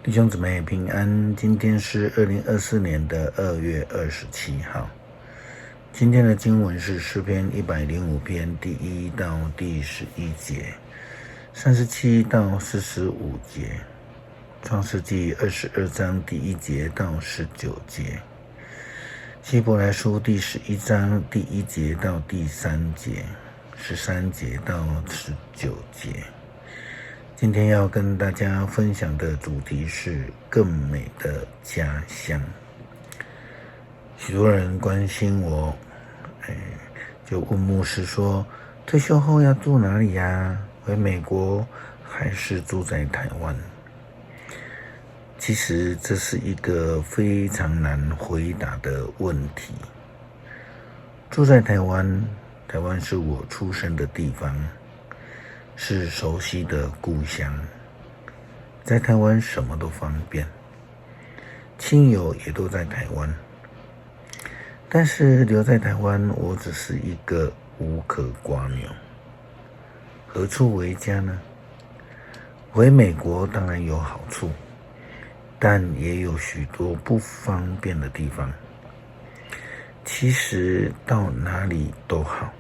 弟兄姊妹平安，今天是2024年的2月27号。今天的经文是诗篇105篇第1到第11节，37到45节，创世纪22章第1节到19节，希伯来书第11章第1节到第3节，13节到19节。今天要跟大家分享的主题是更美的家乡。许多人关心我，就问牧师说，退休后要住哪里呀？回美国还是住在台湾？其实这是一个非常难回答的问题。住在台湾，台湾是我出生的地方，是熟悉的故乡，在台湾什么都方便，亲友也都在台湾。但是留在台湾，我只是一个无壳蝸牛，何处为家呢？回美国当然有好处，但也有许多不方便的地方。其实到哪里都好，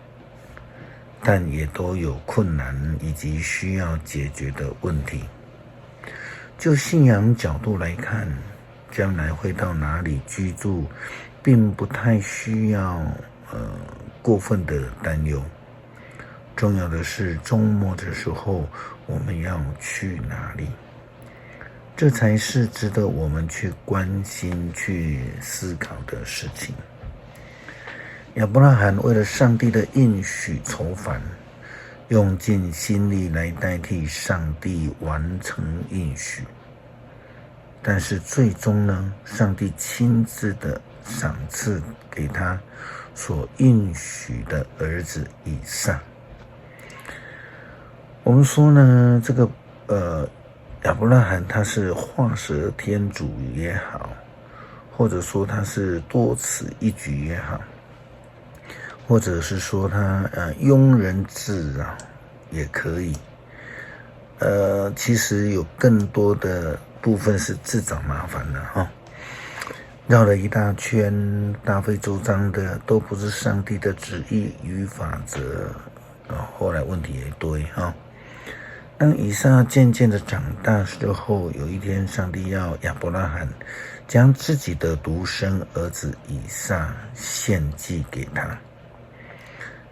但也都有困难以及需要解决的问题。就信仰角度来看，将来会到哪里居住，并不太需要过分的担忧。重要的是周末的时候我们要去哪里，这才是值得我们去关心、去思考的事情。亚伯拉罕为了上帝的应许愁烦，用尽心力来代替上帝完成应许。但是最终呢，上帝亲自的赏赐给他所应许的儿子以撒。我们说呢，这个亚伯拉罕他是画蛇添足也好，或者说他是多此一举也好，或者是说他庸人自扰也可以。其实有更多的部分是自找麻烦的绕了一大圈，大费周章的，都不是上帝的旨意与法则。后来问题也一堆当以撒渐渐的长大之后，有一天上帝要亚伯拉罕将自己的独生儿子以撒献祭给他。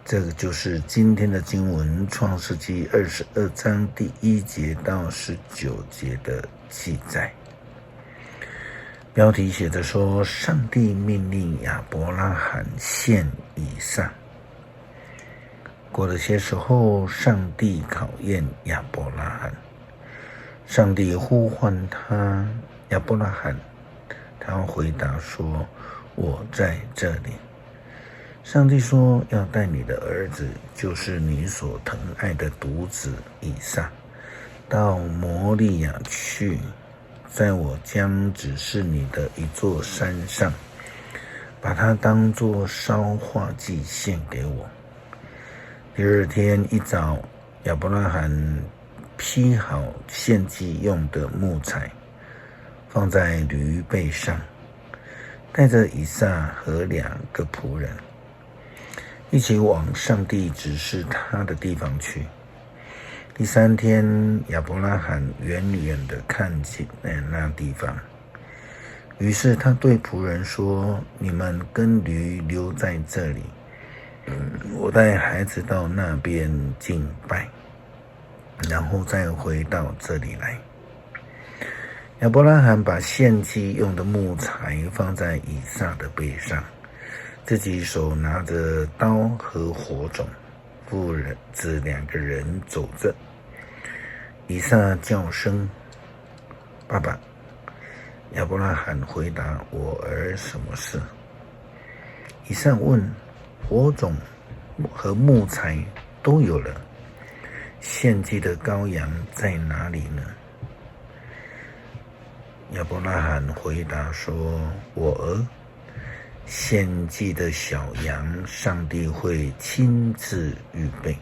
这个就是今天的经文，创世纪22章第1节到19节的记载。标题写着说，上帝命令亚伯拉罕献以撒。过了些时候，上帝考验亚伯拉罕，上帝呼唤他，亚伯拉罕，他回答说，我在这里。上帝说，要带你的儿子，就是你所疼爱的独子以撒，到摩利亚去，在我将指示你的一座山上，把它当作烧化祭献给我。第二天一早，亚伯拉罕劈好献祭用的木材，放在驴背上，带着以撒和2个仆人，一起往上帝指示他的地方去。第3天，亚伯拉罕远远地看见那地方，于是他对仆人说，你们跟驴留在这里，我带孩子到那边敬拜，然后再回到这里来。亚伯拉罕把献祭用的木材放在以撒的背上，自己手拿着刀和火种，父子2个人走着。以撒叫声，爸爸。亚伯拉罕回答，我儿，什么事？以撒问，火种和木材都有了，献祭的羔羊在哪里呢？亚伯拉罕回答说，我儿，献祭的小羊，上帝会亲自预备。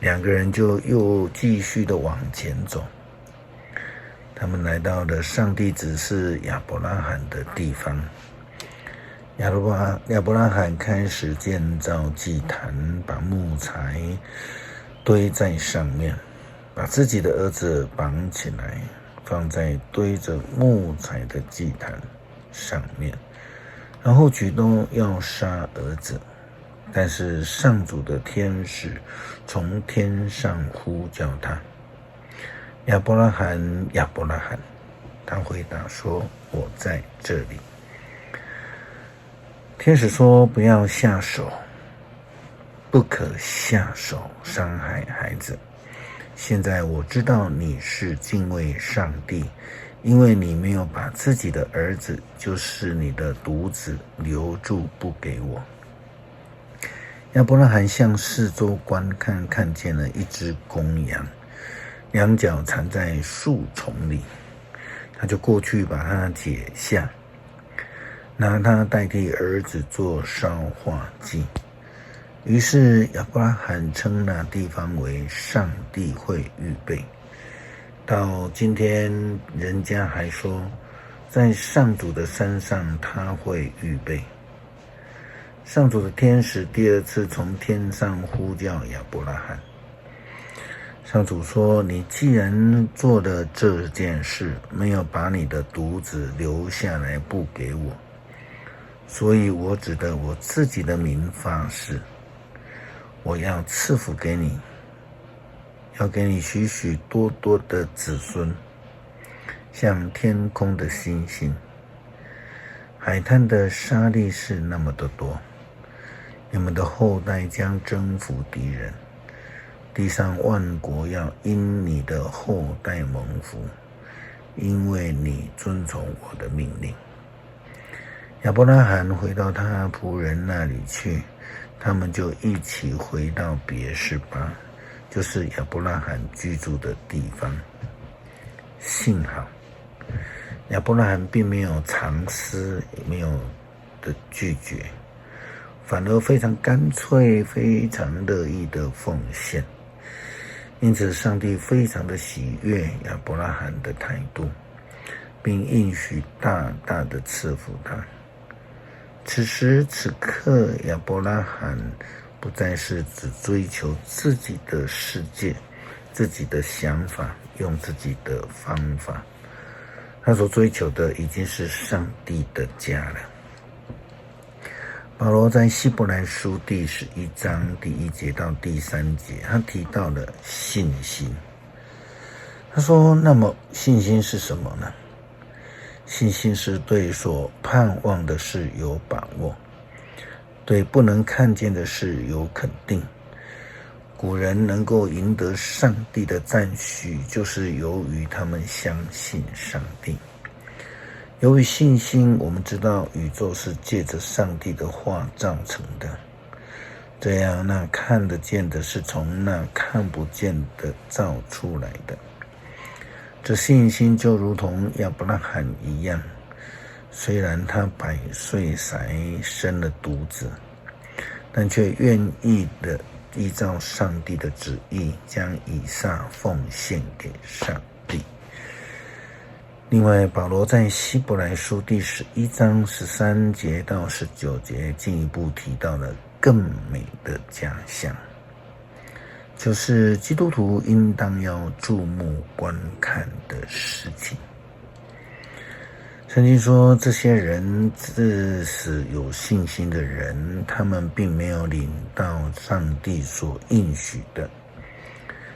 2个人就又继续的往前走。他们来到了上帝指示亚伯拉罕的地方。亚伯拉罕开始建造祭坛，把木材堆在上面，把自己的儿子绑起来，放在堆着木材的祭坛上面，然后举动要杀儿子。但是上主的天使从天上呼叫他：亚伯拉罕，亚伯拉罕。他回答说：我在这里。天使说：不要下手，不可下手伤害孩子。现在我知道你是敬畏上帝，因为你没有把自己的儿子，就是你的独子留住不给我。亚伯拉罕向四周观看，看见了一只公羊，两脚缠在树丛里，他就过去把它解下，拿它代替儿子做烧化祭。于是亚伯拉罕称那地方为上帝会预备。到今天人家还说，在上主的山上他会预备。上主的天使第二次从天上呼叫亚伯拉罕。上主说：你既然做了这件事，没有把你的独子留下来不给我，所以我指着我自己的名发誓，我要赐福给你，要给你许许多多的子孙，像天空的星星，海滩的沙粒是那么的多。你们的后代将征服敌人，地上万国要因你的后代蒙福，因为你遵从我的命令。亚伯拉罕回到他仆人那里去，他们就一起回到别是巴，就是亚伯拉罕居住的地方。幸好亚伯拉罕并没有藏私，也没有的拒绝，反而非常干脆，非常乐意的奉献。因此上帝非常的喜悦亚伯拉罕的态度，并应许大大的赐福他。此时此刻，亚伯拉罕不再是只追求自己的世界，自己的想法，用自己的方法，他所追求的已经是上帝的家了。保罗在希伯来书第11章第1节到第3节，他提到了信心。他说：那么信心是什么呢？信心是对所盼望的事有把握，对不能看见的事有肯定。古人能够赢得上帝的赞许，就是由于他们相信上帝。由于信心，我们知道宇宙是借着上帝的话造成的，这样那看得见的是从那看不见的造出来的。这信心就如同亚伯拉罕一样，虽然他100岁才生了独子，但却愿意的依照上帝的旨意，将以撒奉献给上帝。另外，保罗在希伯来书第11章13节到19节进一步提到了更美的家乡，就是基督徒应当要注目观看的事情。圣经说，这些人自死有信心的人，他们并没有领到上帝所应许的，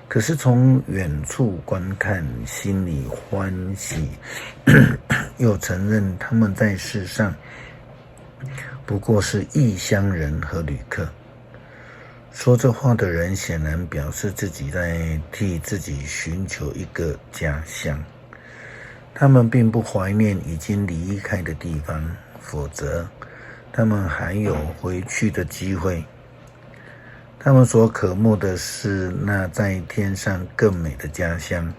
可是从远处观看，心里欢喜，又承认他们在世上不过是异乡人和旅客。说这话的人显然表示自己在替自己寻求一个家乡，他们并不怀念已经离开的地方，否则他们还有回去的机会。他们所渴慕的是那在天上更美的家乡，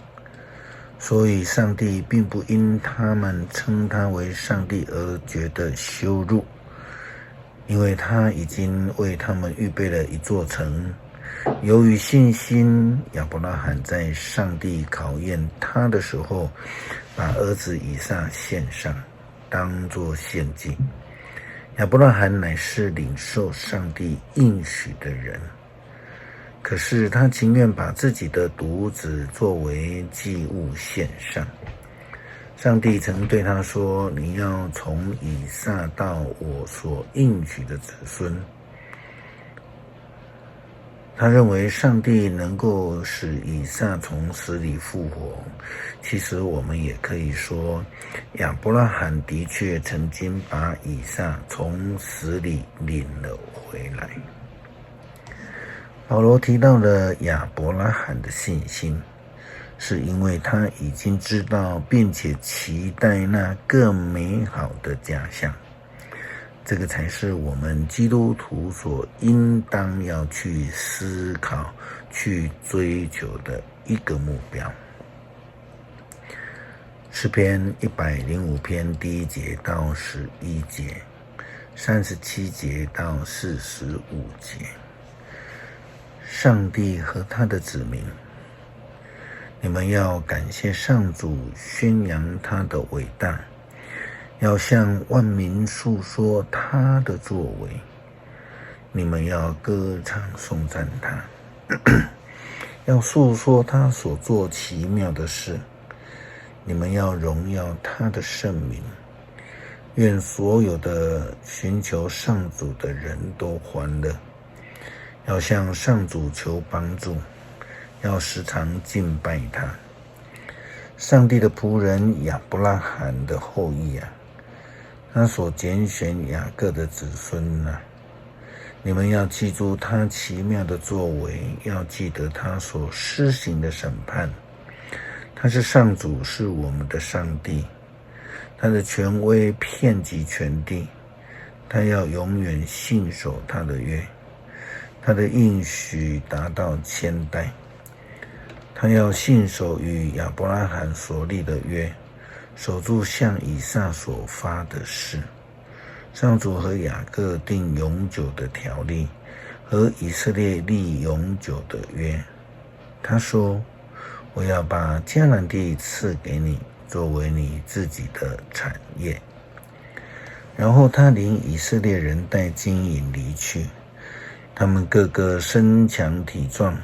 所以上帝并不因他们称他为上帝而觉得羞辱，因为他已经为他们预备了一座城，由于信心，亚伯拉罕在上帝考验他的时候，把儿子以撒献上，当作献祭。亚伯拉罕乃是领受上帝应许的人，可是他情愿把自己的独子作为祭物献上。上帝曾对他说：“你要从以撒到我所应许的子孙。”他认为上帝能够使以撒从死里复活。其实我们也可以说，亚伯拉罕的确曾经把以撒从死里领了回来。保罗提到了亚伯拉罕的信心，是因为他已经知道并且期待那更美好的家乡。这个才是我们基督徒所应当要去思考、去追求的一个目标。诗篇105篇1节到11节，37节到45节。上帝和他的子民，你们要感谢上主，宣扬他的伟大，要向万民述说他的作为。你们要歌唱颂赞他，要述说他所做奇妙的事。你们要荣耀他的圣名。愿所有的寻求上主的人都欢乐，要向上主求帮助，要时常敬拜他。上帝的仆人亚伯拉罕的后裔啊，他所拣选雅各的子孙啊，你们要记住他奇妙的作为，要记得他所施行的审判。他是上主，是我们的上帝，他的权威遍及全地，他要永远信守他的约，他的应许达到千代。他要信守与亚伯拉罕所立的约，守住向以撒所发的誓。上主和雅各定永久的条例，和以色列立永久的约。他说：我要把迦南地赐给你，作为你自己的产业。然后他领以色列人带金银离去，他们个个身强体壮。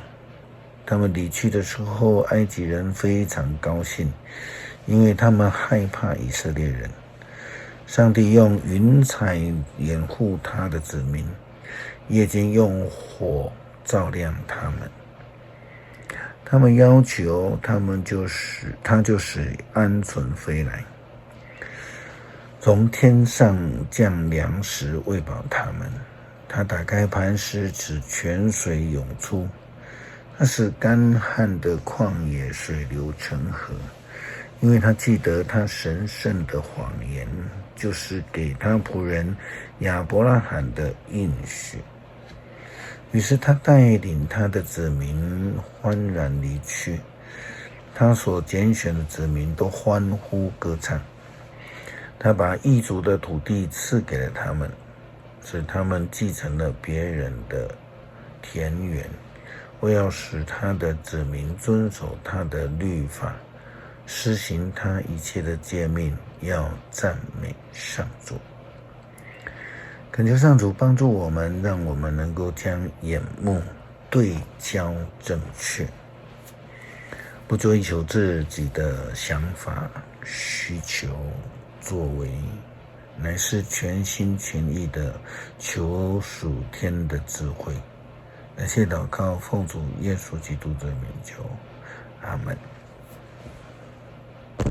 他们离去的时候，埃及人非常高兴，因为他们害怕以色列人。上帝用云彩掩护他的子民，夜间用火照亮他们。他们要求，他就使鹌鹑飞来，从天上降粮食喂饱他们。他打开磐石，使泉水涌出。他使干旱的旷野水流成河，因为他记得他神圣的谎言，就是给他仆人亚伯拉罕的应许。于是他带领他的子民欢然离去，他所拣选的子民都欢呼歌唱。他把异族的土地赐给了他们，使他们继承了别人的田园。我要使他的子民遵守他的律法，施行他一切的诫命，要赞美上主。恳求上主帮助我们，让我们能够将眼目对焦正确，不追求自己的想法、需求、作为，乃是全心全意的求属天的智慧。感谢祷告，奉主耶稣基督的名求，阿们。